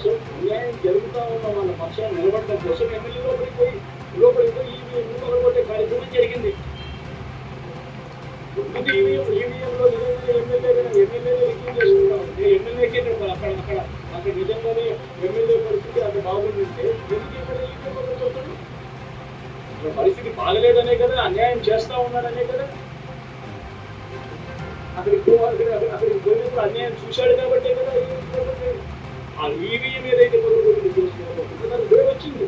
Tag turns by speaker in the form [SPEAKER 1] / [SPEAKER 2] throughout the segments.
[SPEAKER 1] కోసం, అన్యాయం జరుగుతా ఉన్న వాళ్ళ పక్షాన నిలబడడం కోసం ఎమ్మెల్యే లోపలికి పోయి ఈవీఎంలు పగలగొట్టే కార్యక్రమం జరిగింది. ముందు ఈవీఎంలో నిజంగానే ఎమ్మెల్యేనే రిక్రూట్ చేసుకుంటాం. ఎమ్మెల్యేకి అక్కడ నిజంగానే ఎమ్మెల్యే పరిస్థితి అంత బాగుందంటే ఎందుకు ఎమ్మెల్యే ఈవీఎం పగలగొట్టాడు? పరిస్థితి బాగలేదనే కదా, అన్యాయం చేస్తా ఉన్నాడనే కదా. అక్కడికి పోయినప్పుడు అన్యాయం చూశాడు కాబట్టే కదా ఆ ఈవీఎం ఏదైతే పగలగొట్టిన కేసులో వేరు వచ్చింది.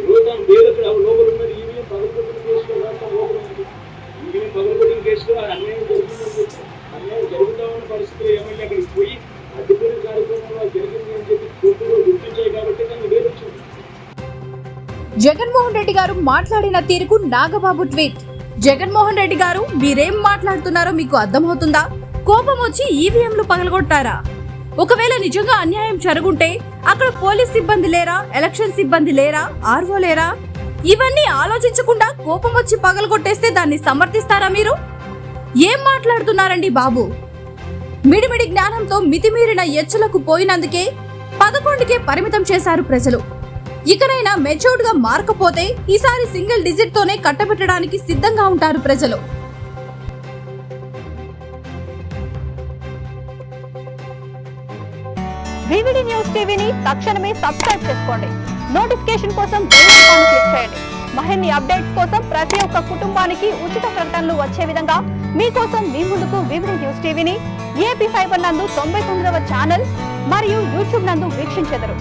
[SPEAKER 1] ఈరోజు తను వేరు అక్కడ లోపల ఉన్నది ఈవీఎం పగలగొట్టిన కేసులో లోపల ఉంది. ఈవీఎం పగలగొట్టిన కేసులో అన్యాయం జరుగుతుందని చెప్పి అన్యాయం జరుగుతా ఉన్న పరిస్థితుల్లో ఎమ్మెల్యే అక్కడికి పోయి అడ్డుకునే కార్యక్రమంలో జరిగింది అని చెప్పి కోర్టులో గుర్తించాయి కాబట్టి దాన్ని వేరు వచ్చింది.
[SPEAKER 2] జగన్మోహన్ రెడ్డి గారు మాట్లాడిన తీరుకు నాగబాబు ట్వీట్. జగన్మోహన్ రెడ్డి గారు, మీరేం మాట్లాడుతున్నారో మీకు అర్థమవుతుందా? కోపం వచ్చి ఈవీఎంలు పగలగొట్టారా? ఒకవేళ నిజంగా అన్యాయం జరుగుంటే అక్కడ పోలీస్ సిబ్బంది లేరా, ఎలక్షన్ సిబ్బంది లేరా, ఆర్వో లేరా? ఇవన్నీ ఆలోచించకుండా కోపం వచ్చి పగలగొట్టేస్తే దాన్ని సమర్థిస్తారా మీరు? ఏం మాట్లాడుతున్నారండి బాబు? మిడిమిడి జ్ఞానంతో మితిమీరిన ఎచ్చులకు పోయినందుకే 11కే పరిమితం చేశారు ప్రజలు. ఇకనైనా మెచ్యూర్డ్ గా మారకపోతే ఈసారి సింగిల్ డిజిట్ తోనే కట్టబెట్టడానికి సిద్ధంగా ఉంటారు ప్రజలు.
[SPEAKER 3] వివిడి న్యూస్ టీవీని తక్షణమే సబ్స్క్రైబ్ చేసుకోండి. నోటిఫికేషన్ కోసం బెల్ ఐకాన్ క్లిక్ చేయండి. మరిన్ని అప్డేట్స్ కోసం ప్రతి ఒక్క కుటుంబానికి ఉచిత ప్రకటనలు వచ్చే విధంగా మీకోసం మీ ముందుకు వివిడి న్యూస్ టీవీని ఏపీ ఫైబర్ నందు 99వ ఛానల్ మరియు యూట్యూబ్ నందు వీక్షించెదరు.